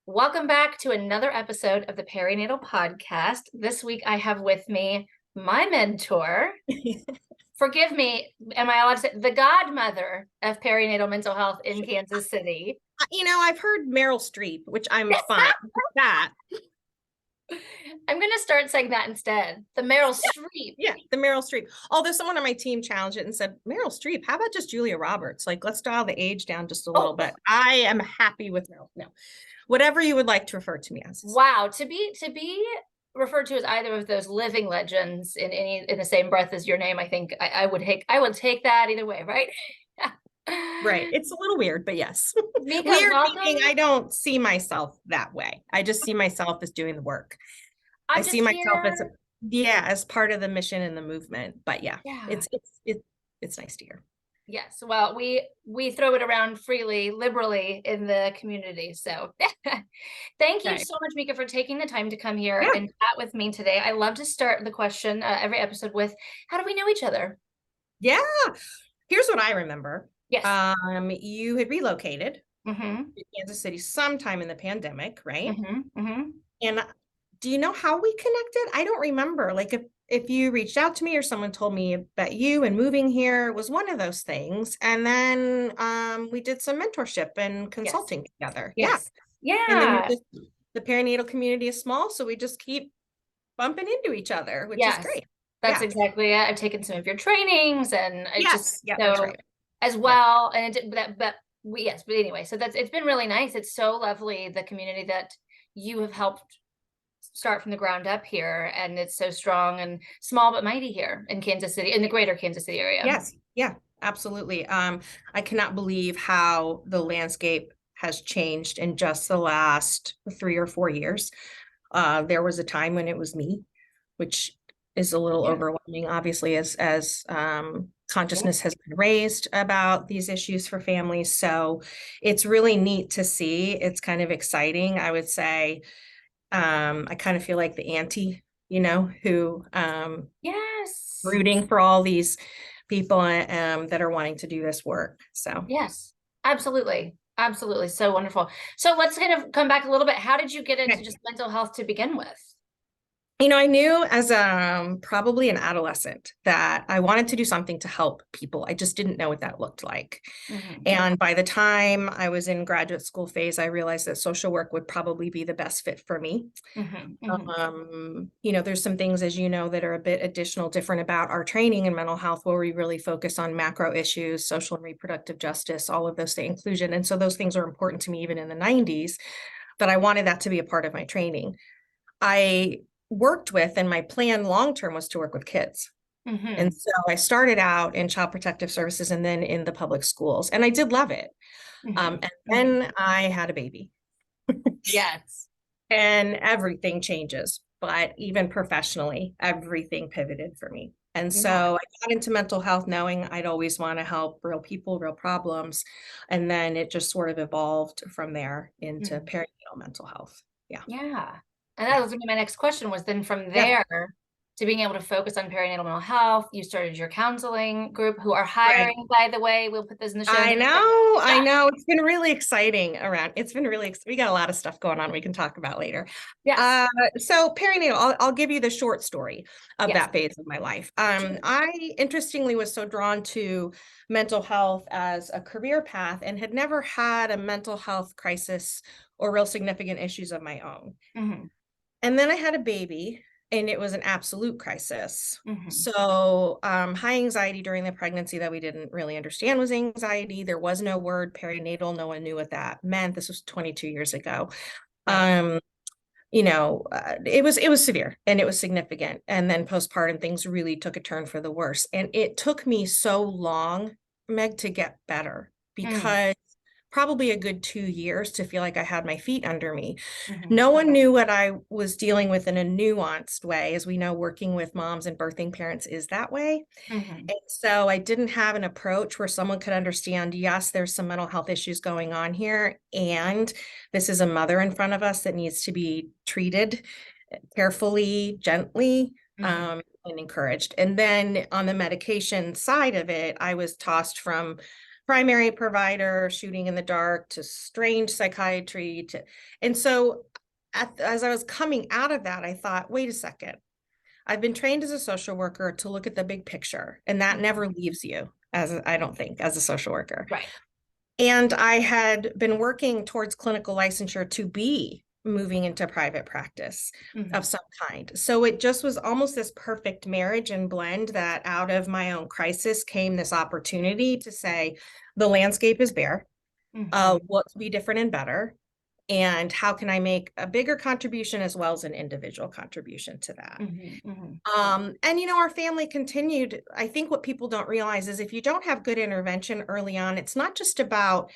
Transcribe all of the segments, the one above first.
Welcome back to another episode of the Perinatal Podcast. This week I have with me my mentor. Forgive me, am I allowed to say the godmother of perinatal mental health in Kansas City? I've heard Meryl Streep, which I'm fine with that. I'm going to start saying that instead. The Meryl Streep. Yeah, the Meryl Streep. Although someone on my team challenged it and said, Meryl Streep, how about just Julia Roberts? Like, let's dial the age down just a little bit. I am happy with Meryl. No, whatever you would like to refer to me as. Wow, to be referred to as either of those living legends in the same breath as your name, I think I would take that either way, right? Right. It's a little weird, but yes. Meeka, weird meaning I don't see myself that way. I just see myself as doing the work. I see myself as part of the mission and the movement. But yeah. It's nice to hear. Yes. Well, we throw it around freely, liberally in the community. So thank you so much, Meeka, for taking the time to come here and chat with me today. I love to start the question every episode with, how do we know each other? Yeah. Here's what I remember. Yes. You had relocated to Kansas City sometime in the pandemic, right? And do you know how we connected? I don't remember. Like if you reached out to me or someone told me about you and moving here was one of those things. And then we did some mentorship and consulting together. Yes. Yeah. And then the perinatal community is small, so we just keep bumping into each other, which is great. That's exactly it. I've taken some of your trainings and that's right. As well. And but anyway, so it's been really nice. It's so lovely, the community that you have helped start from the ground up here, and it's so strong and small but mighty here in Kansas City, in the greater Kansas City area. Yes. Yeah, absolutely. I cannot believe how the landscape has changed in just the last 3 or 4 years. There was a time when it was me, which is a little overwhelming, obviously, as consciousness has been raised about these issues for families. So it's really neat to see. It's kind of exciting, I would say. I kind of feel like the auntie, who rooting for all these people that are wanting to do this work. So yes, absolutely. Absolutely. So wonderful. So let's kind of come back a little bit. How did you get into just mental health to begin with? I knew as probably an adolescent that I wanted to do something to help people. I just didn't know what that looked like. And by the time I was in graduate school phase, I realized that social work would probably be the best fit for me. There's some things, as you know, that are a bit different about our training in mental health, where we really focus on macro issues, social and reproductive justice, all of those things, inclusion. And so those things are important to me even in the 90s, but I wanted that to be a part of my training. I worked with, and my plan long-term was to work with kids. And so I started out in child protective services and then in the public schools, and I did love it. And then I had a baby. Yes. And everything changes, but even professionally, everything pivoted for me. And so I got into mental health knowing I'd always want to help real people, real problems. And then it just sort of evolved from there into perinatal mental health. Yeah. And that was going to be my next question, was then from there to being able to focus on perinatal mental health, you started your counseling group, who are hiring, by the way. We'll put this in the show. I know. It's been really exciting we got a lot of stuff going on we can talk about later. Yeah. So perinatal, I'll give you the short story of that phase of my life. I interestingly was so drawn to mental health as a career path and had never had a mental health crisis or real significant issues of my own. And then I had a baby, and it was an absolute crisis. So high anxiety during the pregnancy that we didn't really understand was anxiety. There was no word perinatal. No one knew what that meant. This was 22 years ago. It was severe and it was significant. And then postpartum things really took a turn for the worse. And it took me so long, Meg, to get better, because probably a good 2 years to feel like I had my feet under me. No one knew what I was dealing with in a nuanced way. As we know, working with moms and birthing parents is that way. And so I didn't have an approach where someone could understand, yes, there's some mental health issues going on here, and this is a mother in front of us that needs to be treated carefully, gently, and encouraged. And then on the medication side of it, I was tossed from primary provider, shooting in the dark, to strange psychiatry, and so as I was coming out of that, I thought, wait a second, I've been trained as a social worker to look at the big picture, and that never leaves you, I don't think, as a social worker. Right. And I had been working towards clinical licensure to be moving into private practice of some kind. So it just was almost this perfect marriage and blend that out of my own crisis came this opportunity to say, the landscape is bare. What could be different and better? And how can I make a bigger contribution as well as an individual contribution to that? And, our family continued. I think what people don't realize is if you don't have good intervention early on, it's not just about,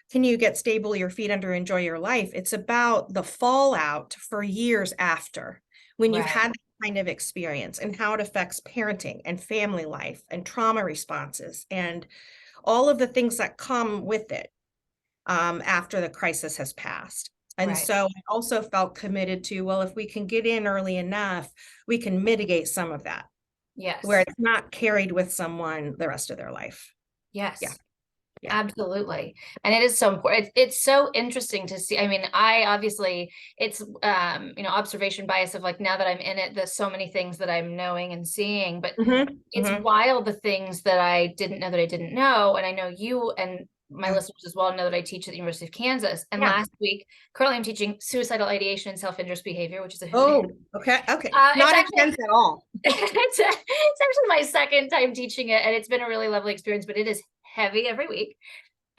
can you get stable, your feet under, enjoy your life? It's about the fallout for years after, when you've had that kind of experience, and how it affects parenting and family life and trauma responses and all of the things that come with it. After the crisis has passed. And so I also felt committed to, well, if we can get in early enough, we can mitigate some of that. Yes. Where it's not carried with someone the rest of their life. Yes. Yeah. Absolutely. And it is so important. It's so interesting to see. I mean, I obviously, it's, observation bias of like, now that I'm in it, there's so many things that I'm knowing and seeing, but it's wild, the things that I didn't know that I didn't know. And I know you and my listeners as well know that I teach at the University of Kansas. And last week, currently I'm teaching suicidal ideation and self-injurious behavior, which is a okay. Not intense at all. It's actually my second time teaching it, and it's been a really lovely experience, but it is heavy every week.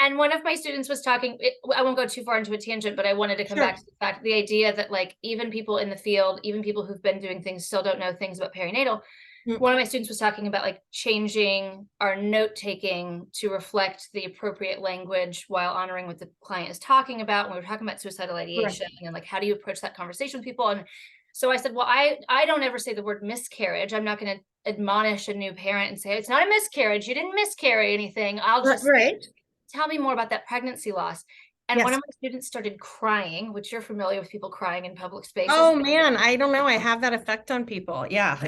And one of my students was talking, I won't go too far into a tangent, but I wanted to come back to the idea that like even people in the field, even people who've been doing things still don't know things about perinatal. One of my students was talking about like changing our note taking to reflect the appropriate language while honoring what the client is talking about. When we were talking about suicidal ideation and like, how do you approach that conversation with people? And so I said, well, I don't ever say the word miscarriage. I'm not going to admonish a new parent and say, it's not a miscarriage. You didn't miscarry anything. I'll just tell me more about that pregnancy loss. And one of my students started crying, which you're familiar with people crying in public spaces. Oh man, I don't know. I have that effect on people. Yeah.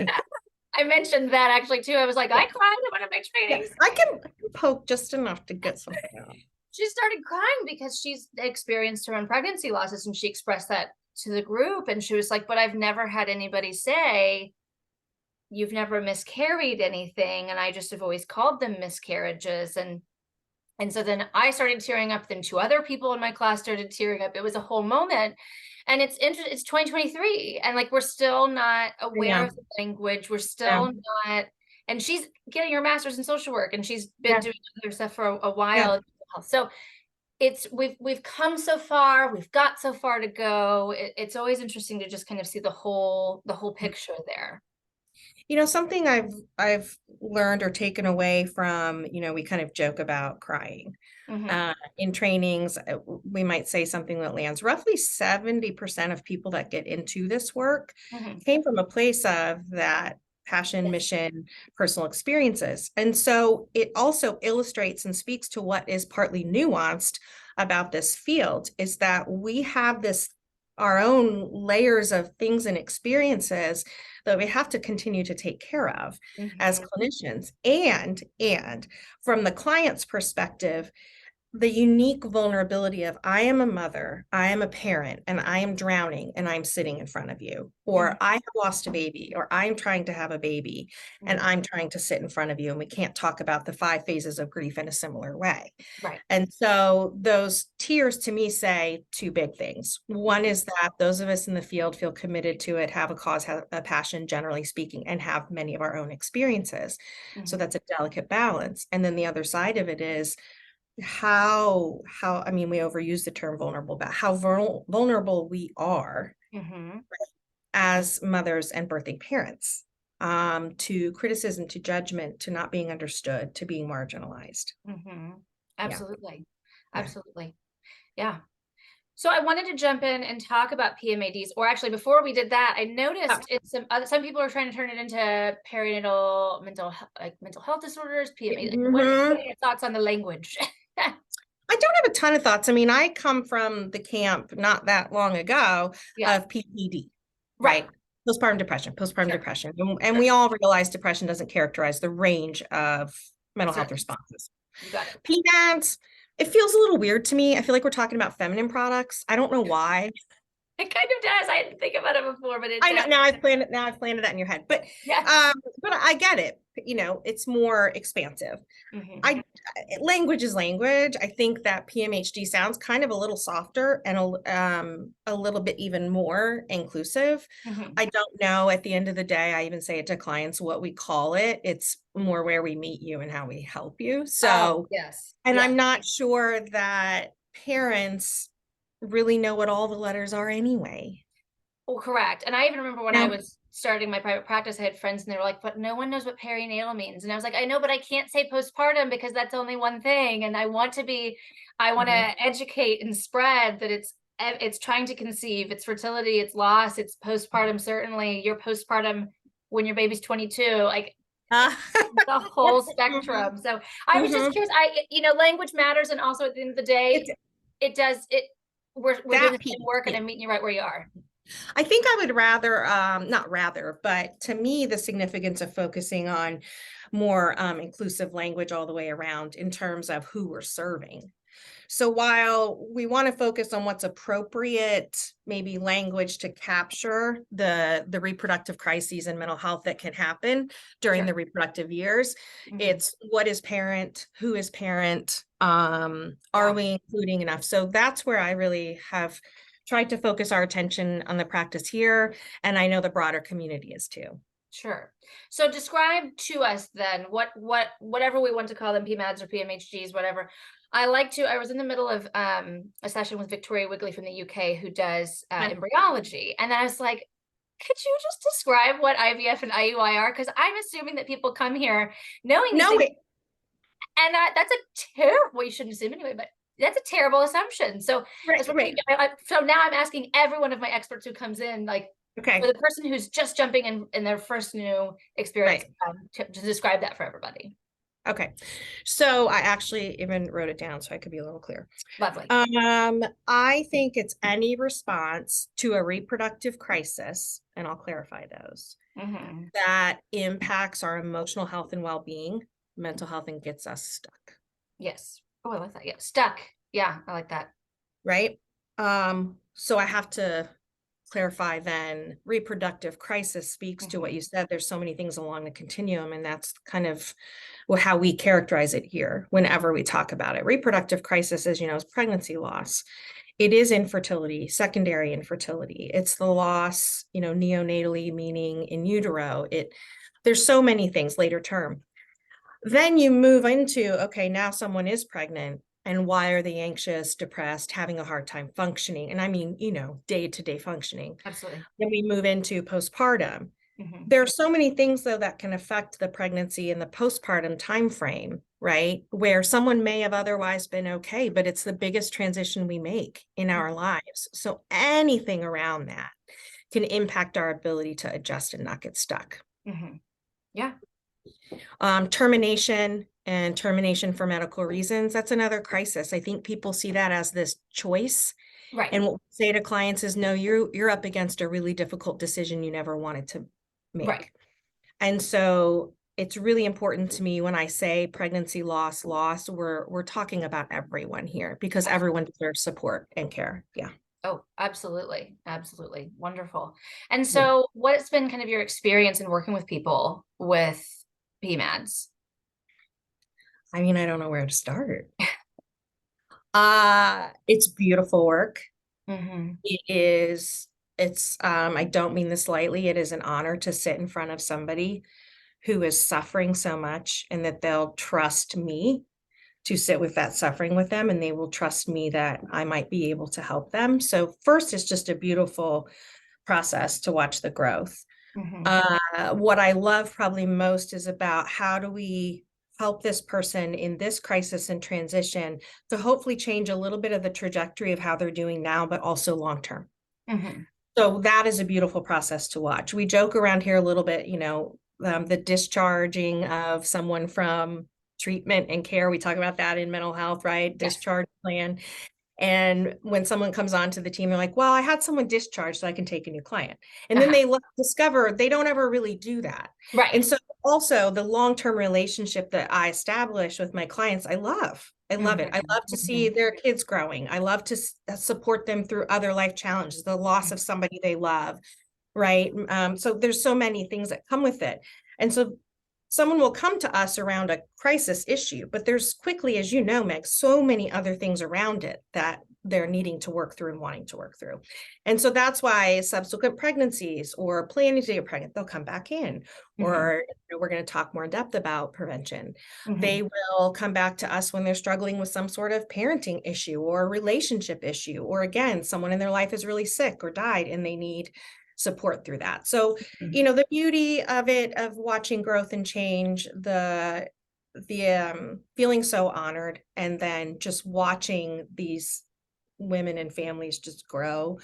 I mentioned that actually too. I was like, I cried at one of my trainings. I can poke just enough to get something out. She started crying because she's experienced her own pregnancy losses, and she expressed that to the group. And she was like, but I've never had anybody say, you've never miscarried anything. And I just have always called them miscarriages. And so then I started tearing up, then two other people in my class started tearing up. It was a whole moment. And it's 2023, and like, we're still not aware of the language. We're still not, and she's getting her master's in social work, and she's been doing other stuff for a while. So we've come so far, we've got so far to go. It's always interesting to just kind of see the whole picture there. Something I've learned or taken away from, we kind of joke about crying. In trainings, we might say something that lands. Roughly 70% of people that get into this work came from a place of that passion, mission, personal experiences. And so it also illustrates and speaks to what is partly nuanced about this field, is that we have our own layers of things and experiences that we have to continue to take care of as clinicians. And from the client's perspective, the unique vulnerability of, I am a mother, I am a parent, and I am drowning and I'm sitting in front of you, or I have lost a baby, or I'm trying to have a baby and I'm trying to sit in front of you, and we can't talk about the 5 phases of grief in a similar way. And so those tears to me say 2 big things. One is that those of us in the field feel committed to it, have a cause, have a passion, generally speaking, and have many of our own experiences. So that's a delicate balance. And then the other side of it is how I mean, we overuse the term vulnerable, but how vulnerable we are as mothers and birthing parents, to criticism, to judgment, to not being understood, to being marginalized. Absolutely. Yeah. So I wanted to jump in and talk about PMADs, or actually before we did that, I noticed some people are trying to turn it into perinatal mental health disorders, PMADs. What are your thoughts on the language? I don't have a ton of thoughts. I mean, I come from the camp not that long ago of PPD, right? Postpartum depression. And we all realize depression doesn't characterize the range of mental health responses. You got it. PMADs, it feels a little weird to me. I feel like we're talking about feminine products. I don't know why. It kind of does. I didn't think about it before, but it I know does. now I've planted that in your head. But Yes. but I get it. You know, it's more expansive. Mm-hmm. Language is language. I think that PMHD sounds kind of a little softer and a little bit even more inclusive. Mm-hmm. I don't know. At the end of the day, I even say it to clients what we call it. It's more where we meet you and how we help you. Oh, So, yes. and Yeah. I'm not sure that parents really know what all the letters are anyway. Well, correct. And I even remember when I No. was starting my private practice, I had friends and they were like, but no one knows what perinatal means. And I was like, I know, but I can't say postpartum because that's only one thing. And I want to educate and spread that it's trying to conceive, it's fertility, it's loss, it's postpartum. Certainly your postpartum when your baby's 22, like the whole spectrum. So I was just curious, language matters. And also at the end of the day, we're doing the same work and I'm meeting you right where you are. I think I would rather, not rather, but to me, the significance of focusing on more inclusive language all the way around in terms of who we're serving. So while we want to focus on what's appropriate, maybe language to capture the reproductive crises and mental health that can happen during the reproductive years, it's what is parent, who is parent, are we including enough? So that's where I really have tried to focus our attention on the practice here. And I know the broader community is too. Sure. So describe to us then whatever we want to call them, PMADs or PMHDs, whatever. I was in the middle of a session with Victoria Wigley from the UK who does embryology. And then I was like, could you just describe what IVF and IUI are? Because I'm assuming that people come here knowing these things. And that's a terrible, well, you shouldn't assume anyway, but that's a terrible assumption. So, so now I'm asking every one of my experts who comes in, like, for the person who's just jumping in their first new experience, to describe that for everybody. Okay. So I actually even wrote it down so I could be a little clear. Lovely. I think it's any response to a reproductive crisis, and I'll clarify those, that impacts our emotional health and well-being, mental health, and gets us stuck. Yes. Oh, I like that. Yeah. Stuck. Yeah, I like that. Right. So I have to clarify then reproductive crisis speaks to what you said. There's so many things along the continuum, and that's kind of how we characterize it here whenever we talk about it. Reproductive crisis, as you know, is pregnancy loss. It is infertility, secondary infertility. It's the loss, neonatally, meaning in utero. There's so many things later term. Then you move into, okay, now someone is pregnant. And why are they anxious, depressed, having a hard time functioning? And I mean, day-to-day functioning. Absolutely. Then we move into postpartum. There are so many things, though, that can affect the pregnancy and the postpartum timeframe, right? Where someone may have otherwise been okay, but it's the biggest transition we make in our lives. So anything around that can impact our ability to adjust and not get stuck. Yeah. Termination for medical reasons, that's another crisis. I think people see that as this choice. Right. And what we say to clients is, no, you're up against a really difficult decision you never wanted to make. Right. And so it's really important to me when I say pregnancy loss, we're talking about everyone here because everyone deserves support and care. Yeah. Oh, absolutely. Absolutely. Wonderful. And so what's been kind of your experience in working with people with PMADs? I mean, I don't know where to start. It's beautiful work. I don't mean this lightly. It is an honor to sit in front of somebody who is suffering so much and that they'll trust me to sit with that suffering with them, and they will trust me that I might be able to help them. So first, it's just a beautiful process to watch the growth. What I love probably most is about how do we help this person in this crisis and transition to hopefully change a little bit of the trajectory of how they're doing now, but also long-term. So that is a beautiful process to watch. We joke around here a little bit, the discharging of someone from treatment and care. We talk about that in mental health, right? Discharge plan. And when someone comes onto the team, they're like, well, I had someone discharged so I can take a new client. And then they discover they don't ever really do that. Right. And so also the long-term relationship that I establish with my clients, I love it. I love to see their kids growing. I love to support them through other life challenges, the loss of somebody they love, right? So there's so many things that come with it. And so someone will come to us around a crisis issue, but there's quickly, as you know, Meg, so many other things around it that they're needing to work through and wanting to work through. And so that's why subsequent pregnancies or planning to get pregnant, they'll come back in, or we're going to talk more in depth about prevention. They will come back to us when they're struggling with some sort of parenting issue or relationship issue, or again, someone in their life is really sick or died and they need support through that. So, the beauty of it, of watching growth and change, the feeling so honored, and then just watching these women and families just grow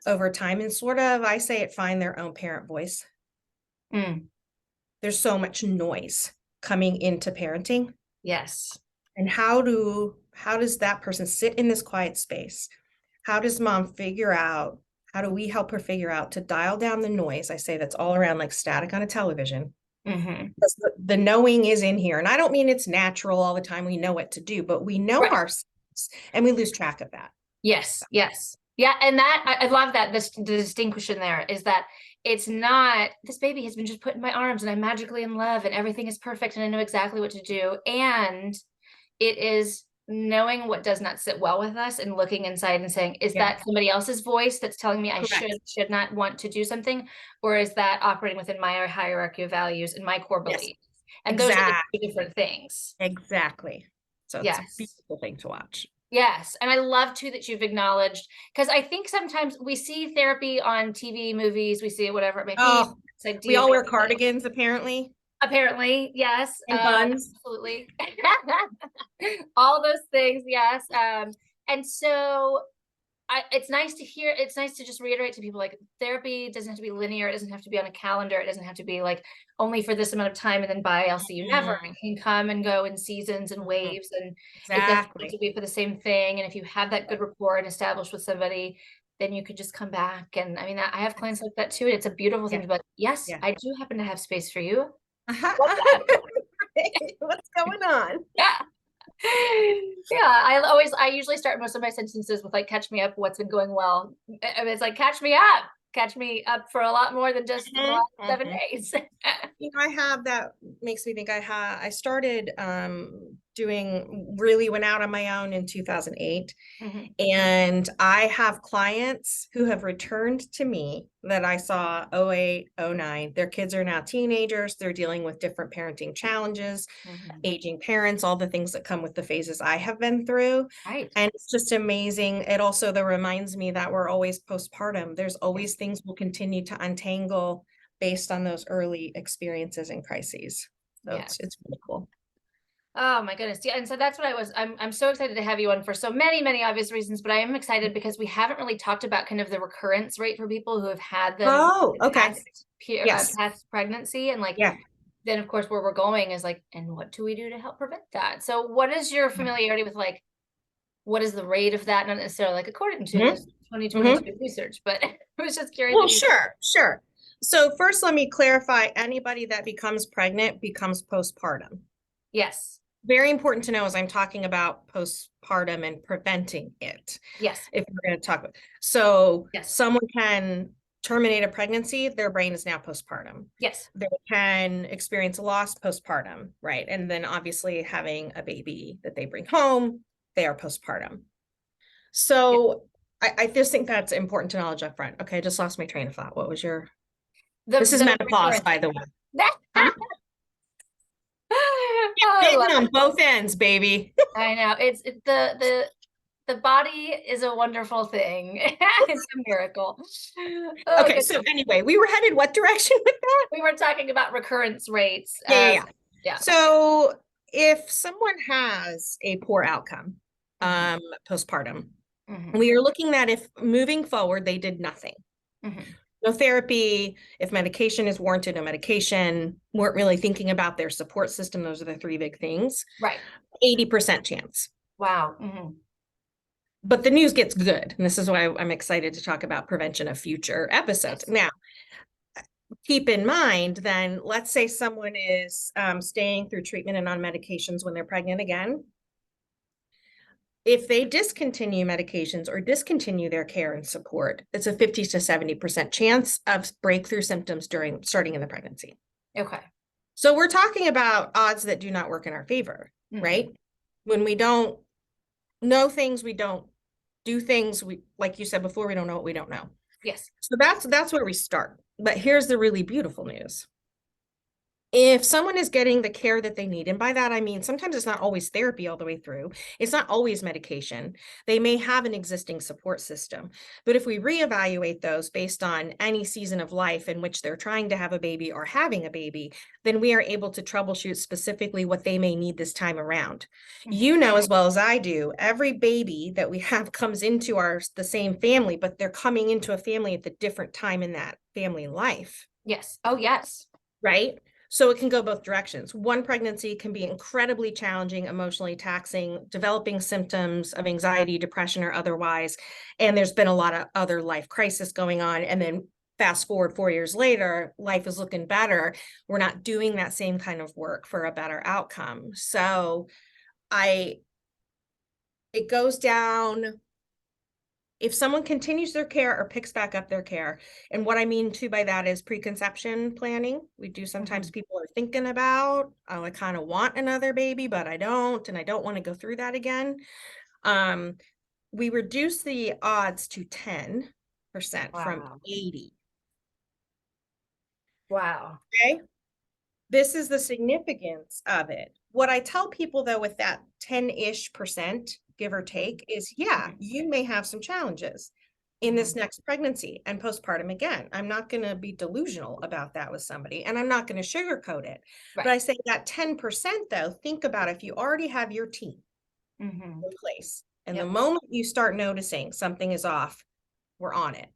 over time and sort of, I say it, find their own parent voice. There's so much noise coming into parenting. Yes. And how does that person sit in this quiet space? How does mom figure out, how do we help her figure out to dial down the noise? I say that's all around like static on a television. Because the knowing is in here. And I don't mean it's natural all the time. We know what to do, but we know ourselves and we lose track of that. Yes. Yes. Yeah. And that, I love that the distinction there is that it's not, this baby has been just put in my arms and I'm magically in love and everything is perfect and I know exactly what to do. And it is knowing what does not sit well with us and looking inside and saying, is that somebody else's voice that's telling me I should not want to do something? Or is that operating within my hierarchy of values and my core beliefs? And those are the two different things. Exactly. So it's a beautiful thing to watch. Yes. And I love too that you've acknowledged, because I think sometimes we see therapy on TV, movies, we see it, whatever it may be. We all wear cardigans, apparently. Apparently, yes. And buns. Absolutely. All those things, yes. And so it's nice to hear, it's nice to just reiterate to people, like, therapy doesn't have to be linear. It doesn't have to be on a calendar. It doesn't have to be like only for this amount of time and then bye, I'll see you never. It can come and go in seasons and waves, and it doesn't have to be for the same thing. And if you have that good rapport and established with somebody, then you could just come back. And I mean, I have clients like that too. It's a beautiful thing to be like, yes, I do happen to have space for you. What's going on? I usually start most of my sentences with like, catch me up, what's been going well. And it's like, catch me up for a lot more than just the last 7 days. I have, that makes me think I started went out on my own in 2008. And I have clients who have returned to me that I saw 08, 09. Their kids are now teenagers. They're dealing with different parenting challenges, aging parents, all the things that come with the phases I have been through. And it's just amazing. It also reminds me that we're always postpartum. There's always things we'll continue to untangle based on those early experiences and crises. So it's really cool. Oh my goodness. Yeah. And so that's what I'm so excited to have you on for so many, many obvious reasons, but I am excited because we haven't really talked about kind of the recurrence rate for people who have had past pregnancy. And like, then of course, where we're going is like, and what do we do to help prevent that? So what is your familiarity with, like, what is the rate of that? Not necessarily like according to this 2022 research, but I was just curious. Well, sure. So first, let me clarify, anybody that becomes pregnant becomes postpartum. Yes. Very important to know as I'm talking about postpartum and preventing it. Yes. If we're going to talk about, so someone can terminate a pregnancy, their brain is now postpartum. Yes. They can experience a loss postpartum, right? And then obviously having a baby that they bring home, they are postpartum. So I just think that's important to knowledge up front. Okay, I just lost my train of thought. What was your... This is menopause, by the way. On both ends, baby. I know. It's the body is a wonderful thing. It's a miracle. Okay, so anyway, we were headed what direction with that? We were talking about recurrence rates. Yeah. So if someone has a poor outcome postpartum, we are looking at, if moving forward they did nothing. No therapy, if medication is warranted, no medication, weren't really thinking about their support system. Those are the three big things. Right. 80% chance. Wow. But the news gets good. And this is why I'm excited to talk about prevention of future episodes. Yes. Now, keep in mind, then, let's say someone is staying through treatment and on medications when they're pregnant again. If they discontinue medications or discontinue their care and support, it's a 50 to 70% chance of breakthrough symptoms starting in the pregnancy. Okay. So we're talking about odds that do not work in our favor, right? When we don't know things, we don't do things. We, like you said before, we don't know what we don't know. Yes. So that's where we start. But here's the really beautiful news. If someone is getting the care that they need, and by that I mean sometimes it's not always therapy all the way through, it's not always medication. They may have an existing support system. But if we reevaluate those based on any season of life in which they're trying to have a baby or having a baby, then we are able to troubleshoot specifically what they may need this time around. You know as well as I do, every baby that we have comes into the same family, but they're coming into a family at the different time in that family life. Yes. Oh, yes. Right? So it can go both directions. One pregnancy can be incredibly challenging, emotionally taxing, developing symptoms of anxiety, depression, or otherwise. And there's been a lot of other life crisis going on. And then fast forward 4 years later, life is looking better. We're not doing that same kind of work for a better outcome. So it goes down. If someone continues their care or picks back up their care, and what I mean too by that is preconception planning. We do sometimes people are thinking about, oh, I kind of want another baby, but I don't, and I don't want to go through that again. We reduce the odds to 10% from 80. Wow. Okay. This is the significance of it. What I tell people though, with that 10-ish%, give or take, is you may have some challenges in this next pregnancy and postpartum again. I'm not going to be delusional about that with somebody, and I'm not going to sugarcoat it. But I say that 10% though, think about if you already have your team in place, and the moment you start noticing something is off, we're on it.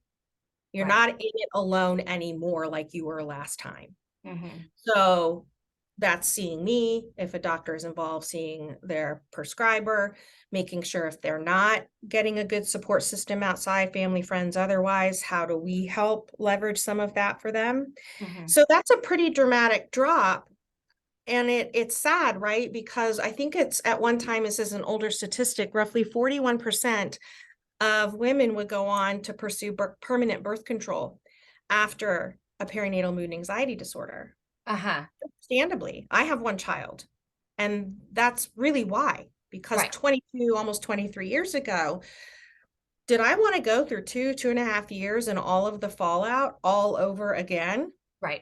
You're not in it alone anymore like you were last time. So that's seeing me, if a doctor is involved, seeing their prescriber, making sure if they're not getting a good support system outside, family, friends, otherwise, how do we help leverage some of that for them? So that's a pretty dramatic drop. And it's sad, right? Because I think it's at one time, this is an older statistic, roughly 41% of women would go on to pursue permanent birth control after a perinatal mood and anxiety disorder. Understandably, I have one child, and that's really why, because 22, almost 23 years ago, did I want to go through 2.5 years and all of the fallout all over again? Right.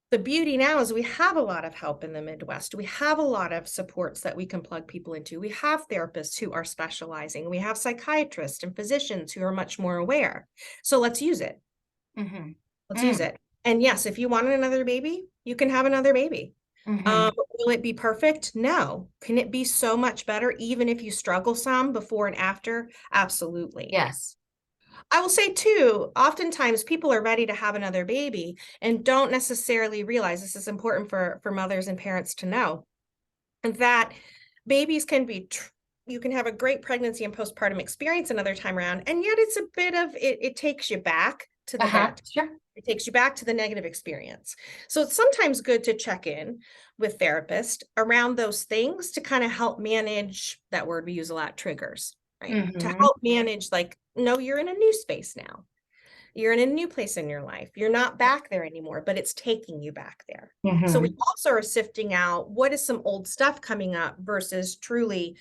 The beauty now is we have a lot of help in the Midwest. We have a lot of supports that we can plug people into. We have therapists who are specializing. We have psychiatrists and physicians who are much more aware. So let's use it. Let's use it. And yes, if you want another baby, you can have another baby. Will it be perfect? No. Can it be so much better even if you struggle some before and after? Absolutely. Yes. I will say too, oftentimes people are ready to have another baby and don't necessarily realize, this is important for mothers and parents to know, that babies can be, you can have a great pregnancy and postpartum experience another time around, and yet it's a bit of, it takes you back to the bad. Sure. It takes you back to the negative experience. So it's sometimes good to check in with therapists around those things to kind of help manage, that word we use a lot, triggers, right? To help manage, like, no, you're in a new space now. You're in a new place in your life. You're not back there anymore, but it's taking you back there. So we also are sifting out what is some old stuff coming up versus truly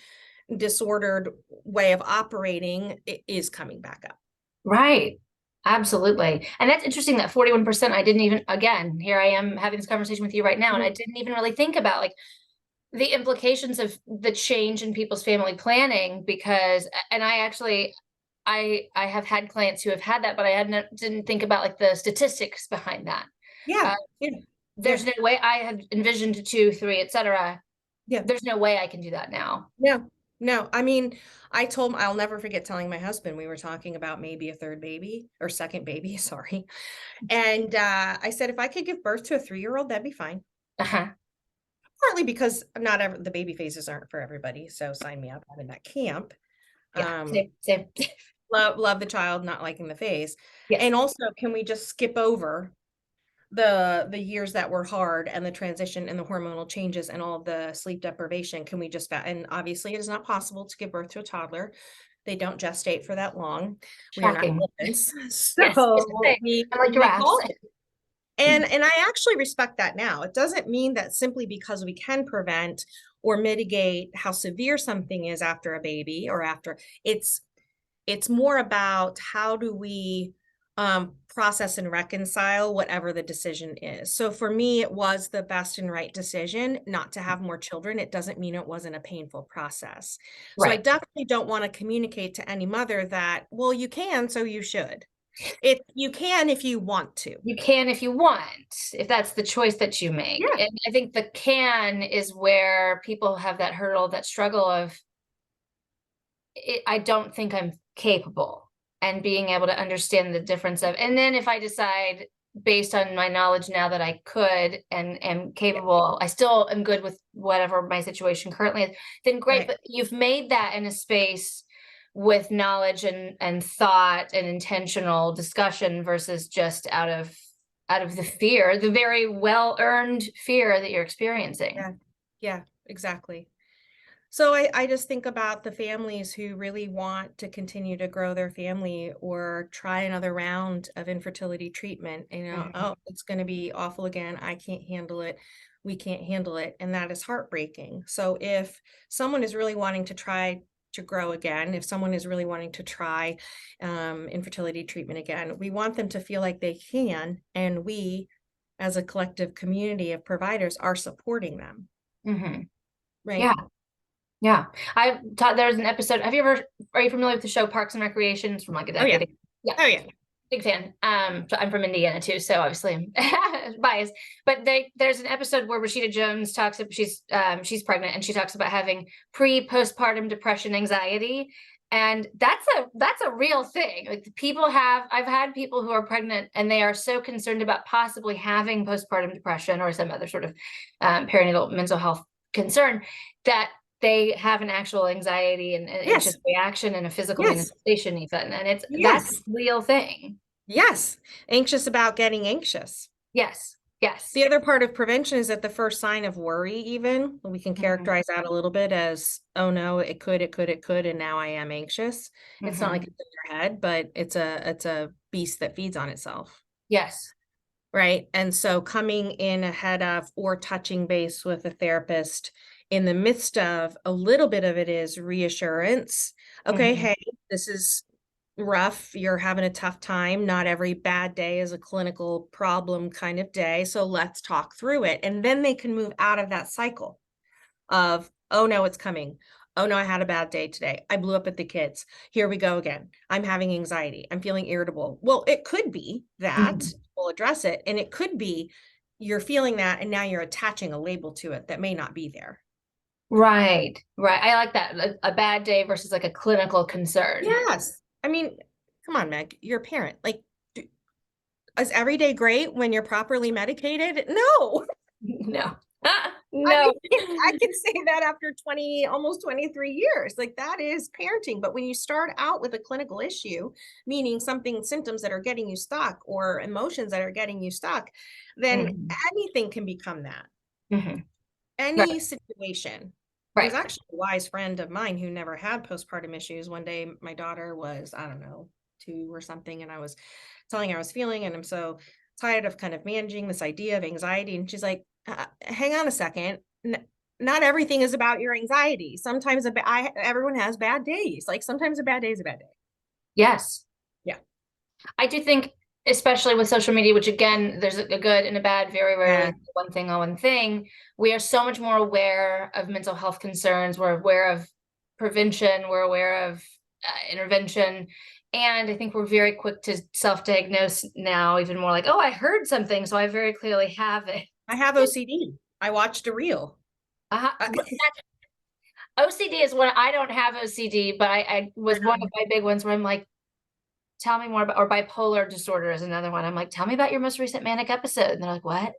disordered way of operating is coming back up. Right. Absolutely. And that's interesting that 41%, I didn't even, again, here I am having this conversation with you right now, and I didn't even really think about like the implications of the change in people's family planning, because, and I actually, I have had clients who have had that, but I didn't think about like the statistics behind that. There's no way I had envisioned 2, 3, etc. There's no way I can do that now. No. I mean, I'll never forget telling my husband, we were talking about maybe a third baby or second baby, sorry. And I said, if I could give birth to a 3-year-old, that'd be fine. Partly because not the baby phases aren't for everybody. So sign me up. I'm in that camp. Yeah. Same. Love the child, not liking the face. Yes. And also, can we just skip over the years that were hard and the transition and the hormonal changes and all of the sleep deprivation? Can we just, and obviously it is not possible to give birth to a toddler. They don't gestate for that long. We are not Shocking. elephants. Yes. So I'm like we giraffes. call it. And I actually respect that now. It doesn't mean that simply because we can prevent or mitigate how severe something is after a baby or after, it's more about how do we process and reconcile whatever the decision is. So for me, it was the best and right decision not to have more children. It doesn't mean it wasn't a painful process. So I Right. definitely don't want to communicate to any mother that, well, you can, so you should. You can if you want to. You can if you want, if that's the choice that you make. Yeah. And I think the can is where people have that hurdle, that struggle of, I don't think I'm capable, and being able to understand the difference of, and then if I decide based on my knowledge now that I could and am capable, I still am good with whatever my situation currently is, then great. Right. But you've made that in a space with knowledge and thought and intentional discussion versus just out of the fear, the very well-earned fear that you're experiencing. Yeah, exactly. So I just think about the families who really want to continue to grow their family or try another round of infertility treatment. Oh, it's going to be awful again. I can't handle it. We can't handle it. And that is heartbreaking. So if someone is really wanting to try to grow again, if someone is really wanting to try infertility treatment again, we want them to feel like they can. And we, as a collective community of providers, are supporting them. Right. Yeah. Yeah. I taught, there's an episode. Are you familiar with the show Parks and Recreations from like a decade ago? Yeah. Oh yeah. Big fan. So I'm from Indiana too, so obviously I'm biased. But there's an episode where Rashida Jones talks. She's pregnant and she talks about having postpartum depression, anxiety, and that's a real thing. Like I've had people who are pregnant and they are so concerned about possibly having postpartum depression or some other sort of perinatal mental health concern that they have an actual anxiety and anxious reaction and a physical manifestation even. And that's a real thing. Yes. Anxious about getting anxious. Yes. The other part of prevention is that the first sign of worry, even we can characterize that a little bit as, oh no, it could, and now I am anxious. It's not like it's in your head, but it's a beast that feeds on itself. Yes. Right. And so coming in ahead of or touching base with a therapist in the midst of a little bit of it is reassurance. Okay, hey, this is rough. You're having a tough time. Not every bad day is a clinical problem kind of day. So let's talk through it. And then they can move out of that cycle of, oh no, it's coming. Oh no, I had a bad day today. I blew up at the kids. Here we go again. I'm having anxiety. I'm feeling irritable. Well, it could be that we'll address it. And it could be you're feeling that and now you're attaching a label to it that may not be there. Right. I like that. A bad day versus like a clinical concern. Yes. I mean, come on, Meg, you're a parent. Like, is every day great when you're properly medicated? No. No. No. I can say that after almost 23 years. Like, that is parenting. But when you start out with a clinical issue, meaning symptoms that are getting you stuck or emotions that are getting you stuck, then anything can become that. Any situation. There's actually a wise friend of mine who never had postpartum issues. One day, my daughter was, I don't know, 2 or something, and I was telling her I was feeling, and I'm so tired of kind of managing this idea of anxiety. And she's like, hang on a second. Not everything is about your anxiety. Sometimes everyone has bad days. Like sometimes a bad day is a bad day. Yes. Yeah. I do think, especially with social media, which again, there's a good and a bad, very rarely one thing on one thing. We are so much more aware of mental health concerns. We're aware of prevention. We're aware of intervention. And I think we're very quick to self-diagnose now, even more like, oh, I heard something, so I very clearly have it. I have OCD. I watched a reel. OCD is one. I don't have OCD, but I was one of my big ones where I'm like, tell me more about, or bipolar disorder is another one. I'm like, tell me about your most recent manic episode. And they're like, what?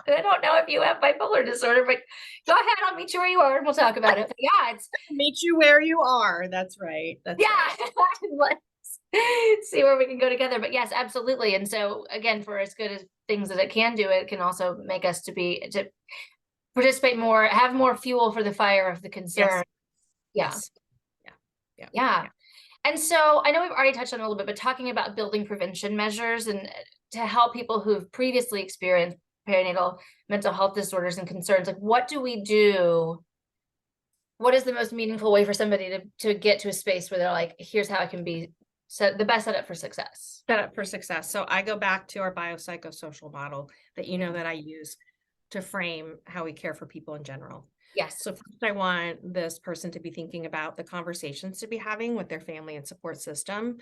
I don't know if you have bipolar disorder, but go ahead, I'll meet you where you are and we'll talk about it. But yeah, it's Meet you where you are. That's right. That's right. let's see where we can go together. But yes, absolutely. And so again, for as good as things that it can do, it can also make us to participate more, have more fuel for the fire of the concern. Yeah. Yes. Yeah. Yeah. And so I know we've already touched on it a little bit, but talking about building prevention measures and to help people who've previously experienced perinatal mental health disorders and concerns, like what do we do? What is the most meaningful way for somebody to get to a space where they're like, here's how I can be the best setup for success? Set up for success. So I go back to our biopsychosocial model that you know that I use to frame how we care for people in general. Yes. So first I want this person to be thinking about the conversations to be having with their family and support system.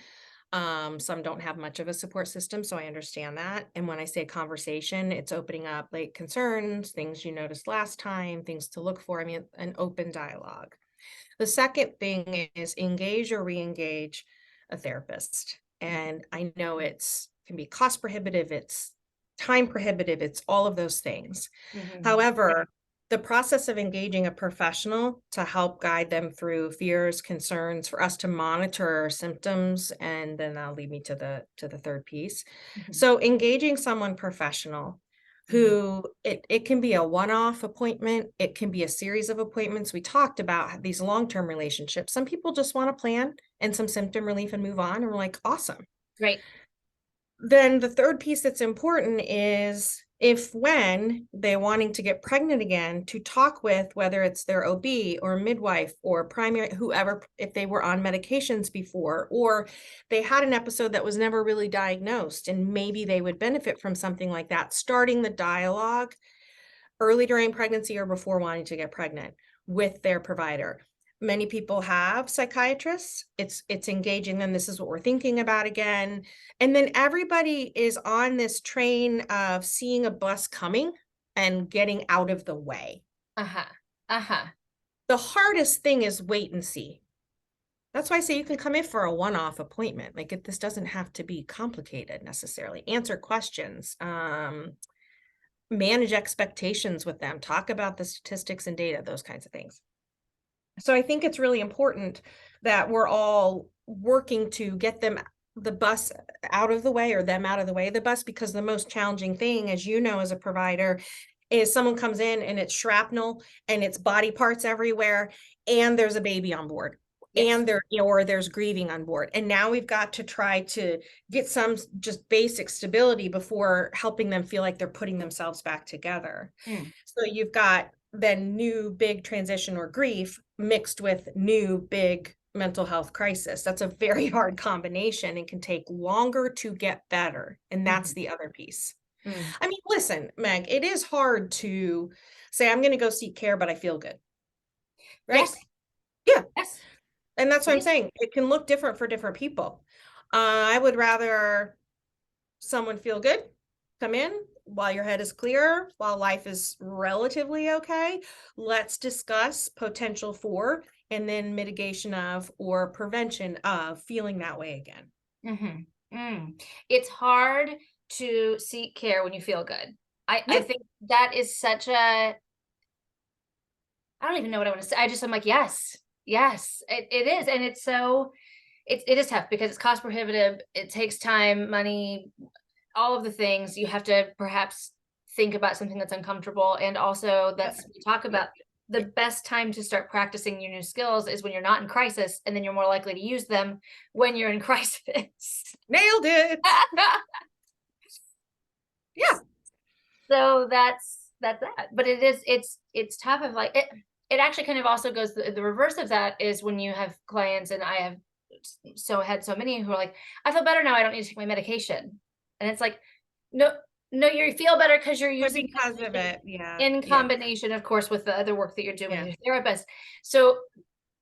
Some don't have much of a support system, so I understand that. And when I say conversation, it's opening up like concerns, things you noticed last time, things to look for. I mean, an open dialogue. The second thing is engage or re-engage a therapist. And I know it's can be cost prohibitive, it's time prohibitive, it's all of those things. However, the process of engaging a professional to help guide them through fears, concerns, for us to monitor symptoms, and then that'll lead me to the third piece. So engaging someone professional who it can be a one-off appointment, it can be a series of appointments. We talked about these long-term relationships. Some people just want to plan and some symptom relief and move on, and we're like, awesome. Right. Then the third piece that's important is when they're wanting to get pregnant again, to talk with whether it's their OB or midwife or primary, whoever, if they were on medications before, or they had an episode that was never really diagnosed, and maybe they would benefit from something like that, starting the dialogue early during pregnancy or before wanting to get pregnant with their provider. Many people have psychiatrists. It's engaging them. This is what we're thinking about again. And then everybody is on this train of seeing a bus coming and getting out of the way. The hardest thing is wait and see. That's why I say you can come in for a one-off appointment. Like this doesn't have to be complicated necessarily. Answer questions, manage expectations with them, talk about the statistics and data, those kinds of things. So I think it's really important that we're all working to get them the bus out of the way, or them out of the way of the bus, because the most challenging thing, as you know, as a provider, is someone comes in and it's shrapnel and it's body parts everywhere and there's a baby on board. Yes. And or there's grieving on board. And now we've got to try to get some just basic stability before helping them feel like they're putting themselves back together. So you've got then new big transition or grief mixed with new big mental health crisis. That's a very hard combination and can take longer to get better. And that's the other piece. I mean, listen, Meg, it is hard to say, I'm going to go seek care, but I feel good. Right? Yes. Yeah. Yes. And that's what I'm saying. It can look different for different people. I would rather someone feel good, come in while your head is clear, while life is relatively okay. Let's discuss potential for, and then mitigation of, or prevention of feeling that way again. It's hard to seek care when you feel good. I think that is such a, I don't even know what I want to say. I'm like, yes, it is. And it's so, it is tough because it's cost prohibitive. It takes time, money, all of the things. You have to perhaps think about something that's uncomfortable. And also we talk about the best time to start practicing your new skills is when you're not in crisis, and then you're more likely to use them when you're in crisis. Nailed it. Yeah. So that's that. But it's tough of like, it actually kind of also goes, the reverse of that is when you have clients, and I have had so many who are like, I feel better now, I don't need to take my medication. And it's like, no, you feel better because you're using because of it. Yeah. In combination, of course, with the other work that you're doing with your therapist. So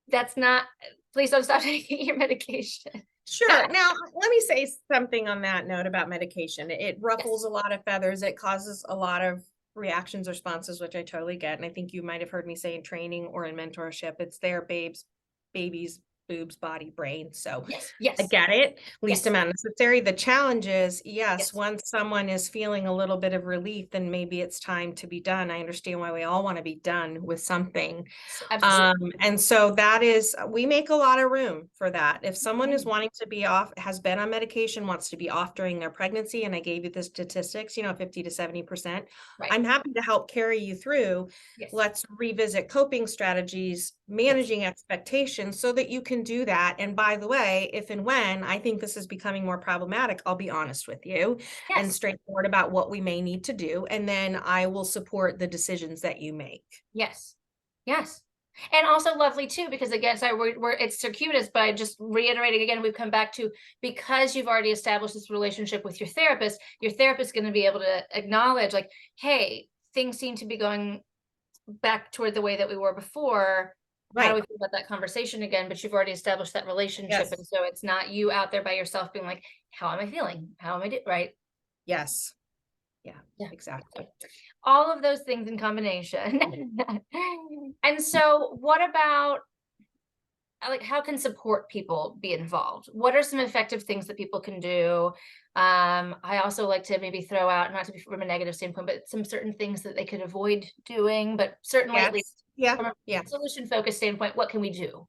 that's not, please don't stop taking your medication. Sure. Now, let me say something on that note about medication. It ruffles a lot of feathers. It causes a lot of reactions, responses, which I totally get. And I think you might have heard me say in training or in mentorship, it's there, babies, boobs, body, brain. So Yes, I yes, get it. Least yes, amount necessary. The challenge is, yes, yes, once someone is feeling a little bit of relief, then maybe it's time to be done. I understand why we all want to be done with something. absolutely. And so that is, we make a lot of room for that. If someone is Mhm. wanting to be off, has been on medication, wants to be off during their pregnancy, and I gave you the statistics, 50 to 70%, Right. I'm happy to help carry you through. Yes, Let's revisit coping strategies, yes, managing expectations so that you can do that. And by the way, if and when I think this is becoming more problematic, I'll be honest with you and yes, straightforward about what we may need to do. And then I will support the decisions that you make. yes, yes. And also lovely too, because again, sorry, it's circuitous, but just reiterating again, we've come back to, because you've already established this relationship with your therapist is going to be able to acknowledge like, hey, things seem to be going back toward the way that we were before. How do we Right. think about that conversation again? But you've already established that relationship. Yes. And so it's not you out there by yourself being like, how am I feeling? How am I doing? Right. Yes. Yeah, Yeah. exactly. So all of those things in combination. And so what about like how can support people be involved? What are some effective things that people can do? I also like to maybe throw out, not to be from a negative standpoint, but some certain things that they could avoid doing, but certainly at Yes. least Yeah. from a Yeah. solution focused standpoint, what can we do?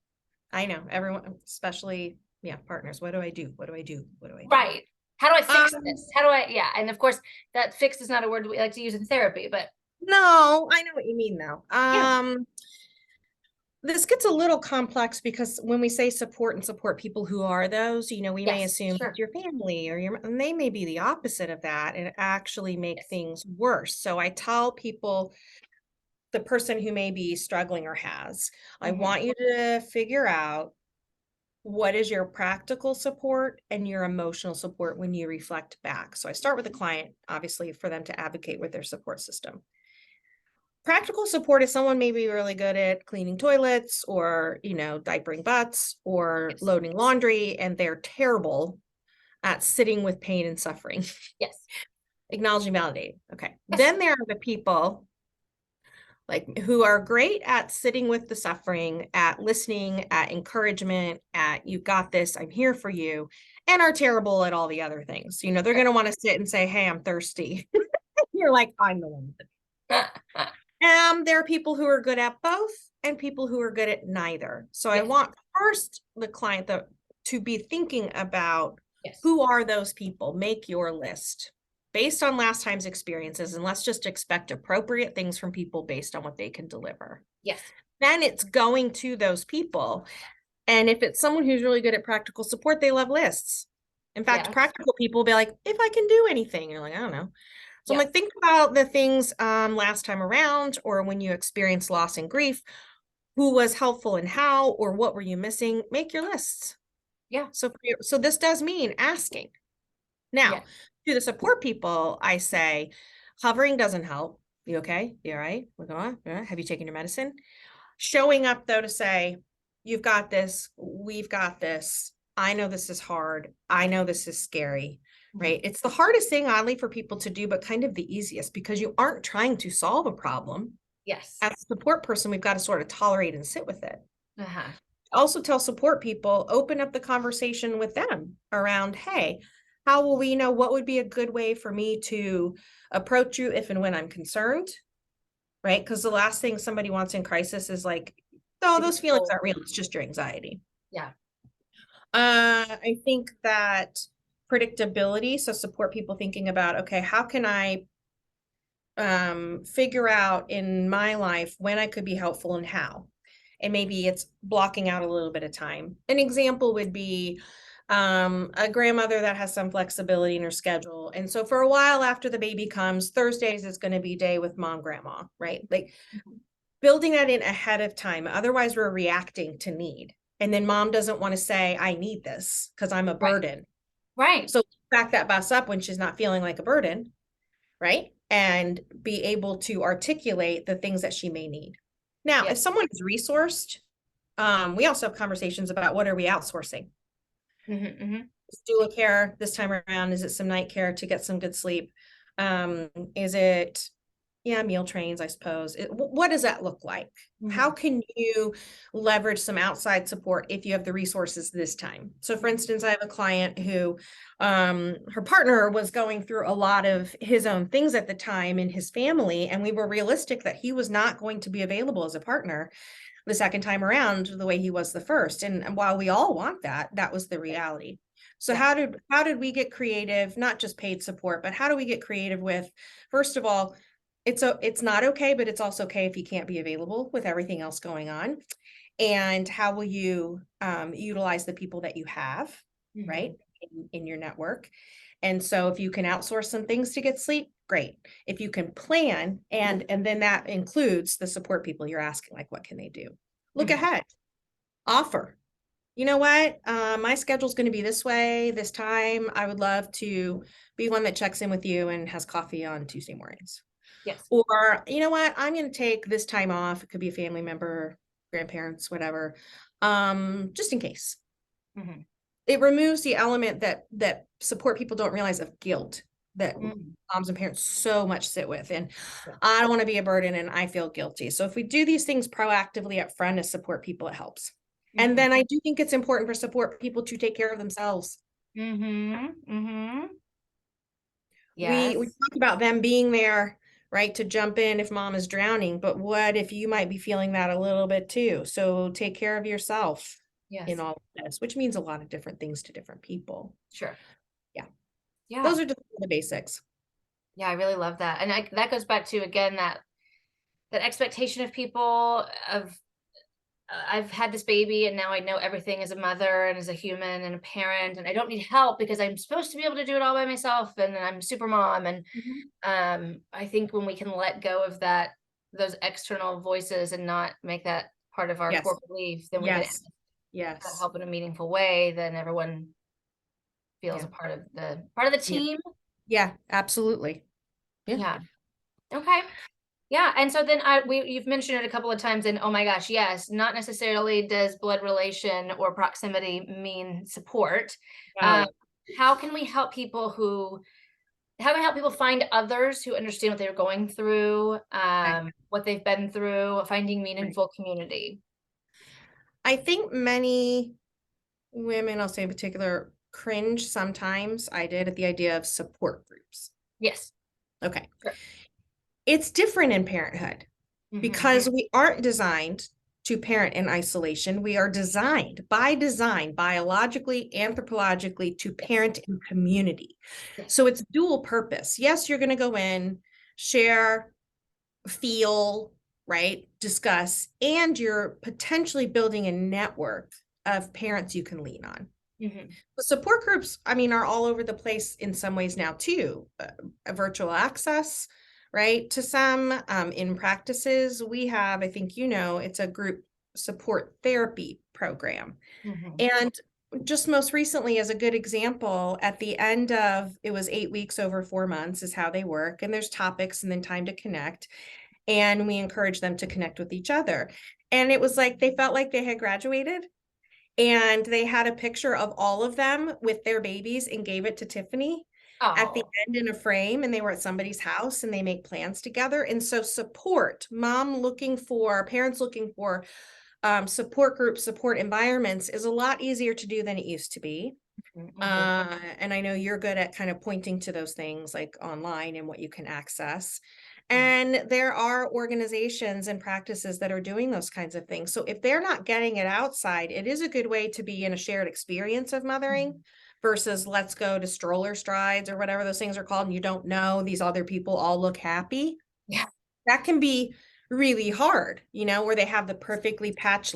I know everyone, especially, yeah, partners. What do I do? What do I do? What do I do? Right. How do I fix Um, this? How do I, yeah. And of course, that fix is not a word we like to use in therapy, but no, I know what you mean though. yeah. This gets a little complex because when we say support and support people who are those, we may Yes, assume it's sure. your family or and they may be the opposite of that and actually make Yes. things worse. So I tell people, the person who may be struggling or has, I Hmm. want you to figure out what is your practical support and your emotional support when you reflect back. So I start with the client, obviously, for them to advocate with their support system. Practical support is someone may be really good at cleaning toilets or, diapering butts or Yes. loading laundry, and they're terrible at sitting with pain and suffering. Yes. Acknowledging, validating. Okay. Yes. Then there are the people like who are great at sitting with the suffering, at listening, at encouragement, at you got this, I'm here for you, and are terrible at all the other things. They're going to want to sit and say, hey, I'm thirsty. You're like, I'm the one. There are people who are good at both and people who are good at neither. So I Yes. want first the client to be thinking about Yes. who are those people. Make your list based on last time's experiences, and let's just expect appropriate things from people based on what they can deliver. Yes. Then it's going to those people. And if it's someone who's really good at practical support, they love lists. In fact, Yes. practical people will be like, if I can do anything, you're like, I don't know. So I'm Yeah. like, think about the things last time around, or when you experienced loss and grief, who was helpful and how, or what were you missing? Make your lists. Yeah. So this does mean asking. Now, Yes. to the support people, I say, hovering doesn't help. You okay? You all right? We're going, have you taken your medicine? Showing up though to say, you've got this, we've got this. I know this is hard. I know this is scary, right? It's the hardest thing, oddly, for people to do, but kind of the easiest because you aren't trying to solve a problem. Yes. As a support person, we've got to sort of tolerate and sit with it. Uh-huh. Also tell support people, open up the conversation with them around, hey, how will we know what would be a good way for me to approach you if and when I'm concerned, right? Because the last thing somebody wants in crisis is like, oh, those feelings aren't real. It's just your anxiety. Yeah. I think that predictability, so support people thinking about, okay, how can I figure out in my life when I could be helpful and how? And maybe it's blocking out a little bit of time. An example would be a grandmother that has some flexibility in her schedule. And so for a while after the baby comes, Thursdays is going to be day with mom, grandma, right? Like building that in ahead of time. Otherwise, we're reacting to need. And then mom doesn't want to say, I need this because I'm a burden. Right. So back that bus up when she's not feeling like a burden, right? And be able to articulate the things that she may need. Now, if someone is resourced, we also have conversations about what are we outsourcing? Is doula care this time around? Is it some night care to get some good sleep? Is it yeah, meal trains, I suppose. What does that look like? How can you leverage some outside support if you have the resources this time? So for instance, I have a client who her partner was going through a lot of his own things at the time in his family, and we were realistic that he was not going to be available as a partner the second time around the way he was the first. And while we all want that, that was the reality. So Yeah. how did we get creative, not just paid support, but how do we get creative with, first of all, it's not okay, but it's also okay if you can't be available with everything else going on. And how will you utilize the people that you have, right, in your network? And so if you can outsource some things to get sleep, great. If you can plan, and then that includes the support people you're asking, like, what can they do? Look ahead, offer. You know what? My schedule's going to be this way, this time. I would love to be one that checks in with you and has coffee on Tuesday mornings. Yes. Or, you know what? I'm going to take this time off. It could be a family member, grandparents, whatever, just in case. It removes the element that support people don't realize of guilt that moms and parents so much sit with. And I don't want to be a burden and I feel guilty. So if we do these things proactively up front as support people, it helps. And then I do think it's important for support people to take care of themselves. Yes. We talk about them being there, right, to jump in if mom is drowning, but what if you might be feeling that a little bit too? So take care of yourself in all of this, which means a lot of different things to different people. Sure. Yeah. Yeah. Those are just the basics. Yeah, I really love that. And that goes back to, again, that expectation of people of, I've had this baby and now I know everything as a mother and as a human and a parent, and I don't need help because I'm supposed to be able to do it all by myself, and I'm super mom. And I think when we can let go of those external voices and not make that part of our core belief, then we can help in a meaningful way. Then everyone feels a part of the team. Yeah, absolutely. Yeah. Okay. Yeah. And so then you've mentioned it a couple of times, and oh my gosh, yes, not necessarily does blood relation or proximity mean support. No. How can we help people find others who understand what they're going through, what they've been through, finding meaningful community? I think many women, I'll say in particular, cringe sometimes. I did at the idea of support groups. Yes. Okay. Sure. It's different in parenthood because we aren't designed to parent in isolation. We are designed by design, biologically, anthropologically, to parent in community. So it's dual purpose. Yes, you're going to go in, share, feel, right, discuss, and you're potentially building a network of parents you can lean on. The support groups, I mean, are all over the place in some ways now too. Virtual access, right? To some in practices, we have, I think, it's a group support therapy program. And just most recently, as a good example, at the end of, it was 8 weeks over 4 months is how they work. And there's topics and then time to connect. And we encourage them to connect with each other. And it was like, they felt like they had graduated. And they had a picture of all of them with their babies and gave it to Tiffany at the end in a frame. And they were at somebody's house and they make plans together. And so support, parents looking for support groups, support environments is a lot easier to do than it used to be. And I know you're good at kind of pointing to those things like online and what you can access. And there are organizations and practices that are doing those kinds of things. So if they're not getting it outside, it is a good way to be in a shared experience of mothering versus let's go to stroller strides or whatever those things are called. And you don't know these other people all look happy. Yeah. That can be really hard, where they have the perfectly packed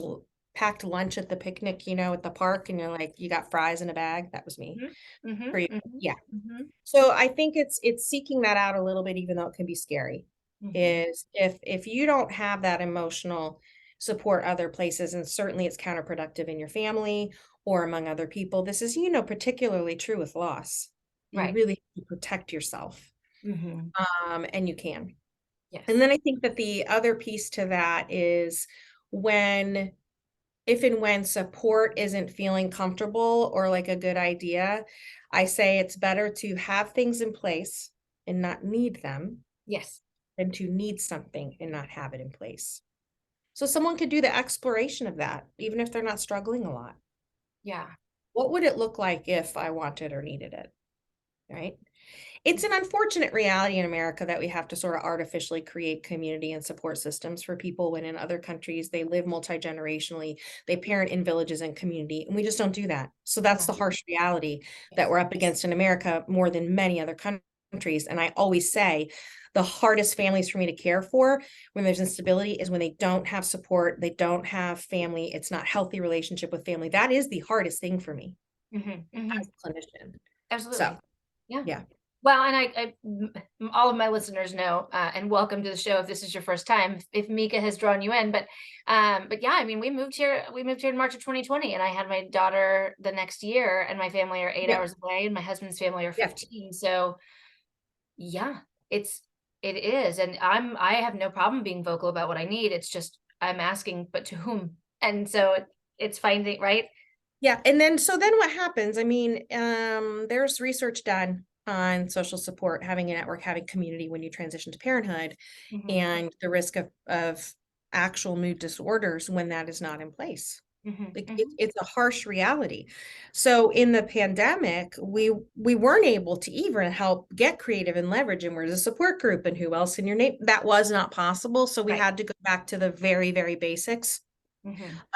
lunch at the picnic, at the park, and you're like, you got fries in a bag. That was me. For you. Yeah. So I think it's seeking that out a little bit, even though it can be scary, is if you don't have that emotional support other places, and certainly it's counterproductive in your family or among other people. This is, particularly true with loss. You really have to protect yourself. And you can. Yes. And then I think that the other piece to that is if and when support isn't feeling comfortable or like a good idea, I say it's better to have things in place and not need them. Yes. than to need something and not have it in place. So someone could do the exploration of that, even if they're not struggling a lot. Yeah. What would it look like if I wanted or needed it? Right? It's an unfortunate reality in America that we have to sort of artificially create community and support systems for people when in other countries they live multi-generationally, they parent in villages and community, and we just don't do that. So that's the harsh reality that we're up against in America more than many other countries. And I always say the hardest families for me to care for when there's instability is when they don't have support, they don't have family, it's not healthy relationship with family. That is the hardest thing for me as a clinician. Absolutely. So, yeah. Well, and all of my listeners know, and welcome to the show if this is your first time, if Meeka has drawn you in, but yeah, I mean, we moved here in March of 2020, and I had my daughter the next year, and my family are 8 hours away, and my husband's family are 15. So yeah, it is. And I have no problem being vocal about what I need. It's just, I'm asking, but to whom? And so it's finding, right? Yeah. And then what happens? I mean, there's research done on social support, having a network, having community when you transition to parenthood, and the risk of actual mood disorders when that is not in place. Like it's a harsh reality. So in the pandemic, we weren't able to even help get creative and leverage, and where's a support group and who else in your name? That was not possible. So we had to go back to the very, very basics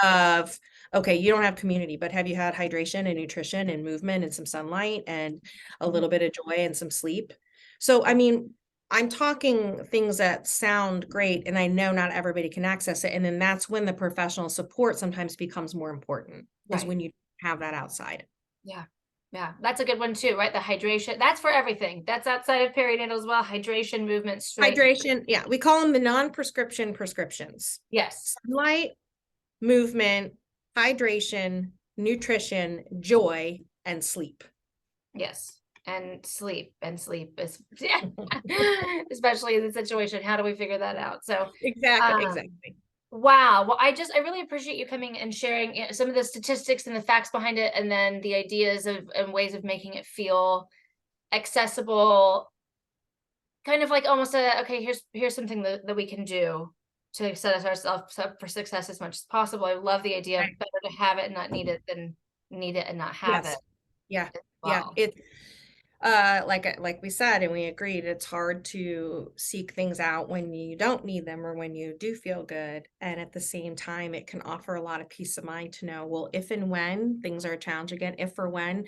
of, okay, you don't have community, but have you had hydration and nutrition and movement and some sunlight and a little bit of joy and some sleep? So, I mean, I'm talking things that sound great, and I know not everybody can access it. And then that's when the professional support sometimes becomes more important, is when you have that outside. Yeah. Yeah. That's a good one too, right? The hydration, that's for everything. That's outside of perinatal as well. Hydration, movement, strength. Hydration. Yeah. We call them the non-prescription prescriptions. Yes. Sunlight, movement, hydration, nutrition, joy, and sleep. Yes. And sleep is especially in the situation. How do we figure that out? So exactly. Wow. Well, I really appreciate you coming and sharing some of the statistics and the facts behind it, and then the ideas of and ways of making it feel accessible, kind of like almost okay, here's something that we can do to set ourselves up for success as much as possible. I love the idea of better to have it and not need it than need it and not have it. Yeah. Well. Yeah. It like we said, and we agreed, it's hard to seek things out when you don't need them or when you do feel good. And at the same time, it can offer a lot of peace of mind to know, well, if and when things are a challenge again, if or when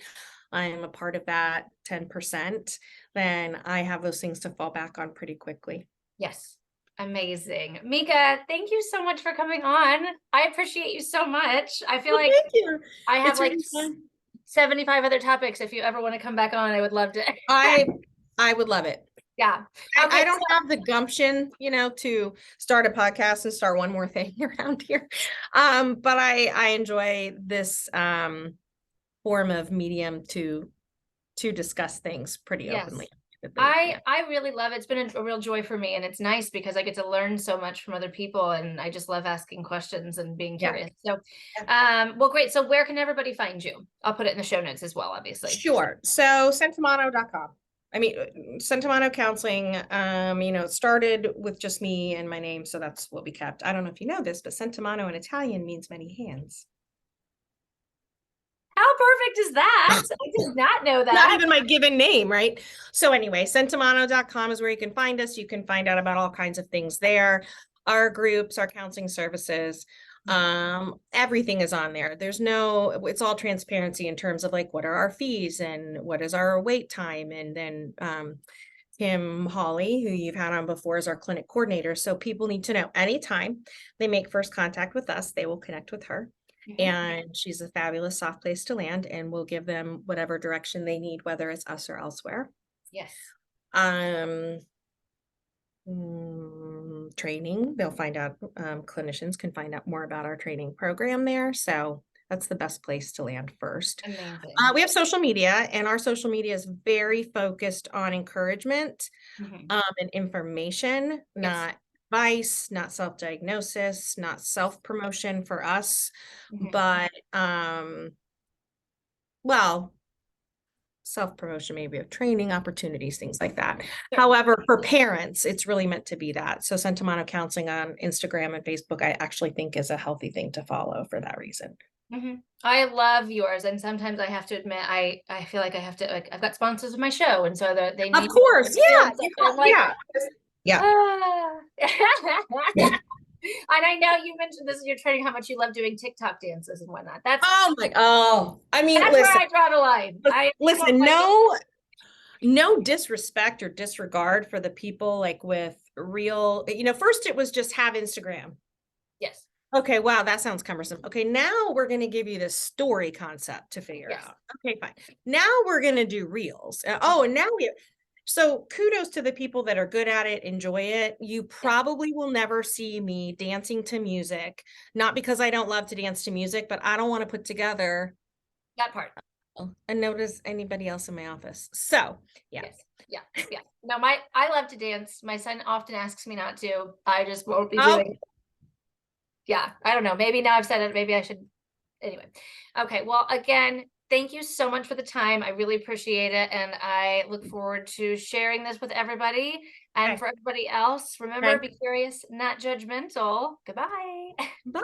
I am a part of that 10%, then I have those things to fall back on pretty quickly. Yes. Amazing. Meeka, thank you so much for coming on. I appreciate you so much. I feel like thank you. I have It's like really fun. 75 other topics. If you ever want to come back on, I would love to. I would love it. Yeah. Okay, I don't have the gumption, to start a podcast and start one more thing around here. But I enjoy this form of medium to discuss things pretty openly. I really love it. It's been a real joy for me, and it's nice because I get to learn so much from other people, and I just love asking questions and being curious. So well, great. So where can everybody find you? I'll put it in the show notes as well, obviously. Sure. So Centimano.com. I mean, Centimano Counseling, it started with just me and my name, so that's what we kept. I don't know if you know this, but Centimano in Italian means many hands. How perfect is that? I did not know that. Not even my given name, right? So anyway, Centimano.com is where you can find us. You can find out about all kinds of things there. Our groups, our counseling services, everything is on there. It's all transparency in terms of like, what are our fees and what is our wait time? And then Kim Hawley, who you've had on before, is our clinic coordinator. So people need to know anytime they make first contact with us, they will connect with her. And she's a fabulous soft place to land, and we'll give them whatever direction they need, whether it's us or elsewhere. Yes. Training, they'll find out, clinicians can find out more about our training program there. So that's the best place to land first. Amazing. We have social media, and our social media is very focused on encouragement and information, not advice, not self-diagnosis, not self-promotion for us, but well, self-promotion, maybe of training opportunities, things like that. However, for parents, it's really meant to be that. So Centimano Counseling on Instagram and Facebook, I actually think is a healthy thing to follow for that reason. I love yours, and sometimes I have to admit, I feel like I have to, like, I've got sponsors of my show, and so they need. Of course, yeah, yeah. Yeah. And I know you mentioned this in your training, how much you love doing TikTok dances and whatnot. I mean, that's where I draw the line. Listen, no disrespect or disregard for the people like with real, first it was just have Instagram. Yes. Okay, wow, that sounds cumbersome. Okay, now we're going to give you this story concept to figure out. Okay, fine. Now we're going to do reels. And now so kudos to the people that are good at it, enjoy it. You probably will never see me dancing to music, not because I don't love to dance to music, but I don't want to put together that part and notice anybody else in my office. So, yeah. Yes. Yeah. No, I love to dance. My son often asks me not to. I just won't be doing it. Yeah, I don't know. Maybe now I've said it, maybe I should. Anyway. Okay. Well, again, thank you so much for the time. I really appreciate it. And I look forward to sharing this with everybody. And for everybody else, remember, be curious, not judgmental. Goodbye. Bye.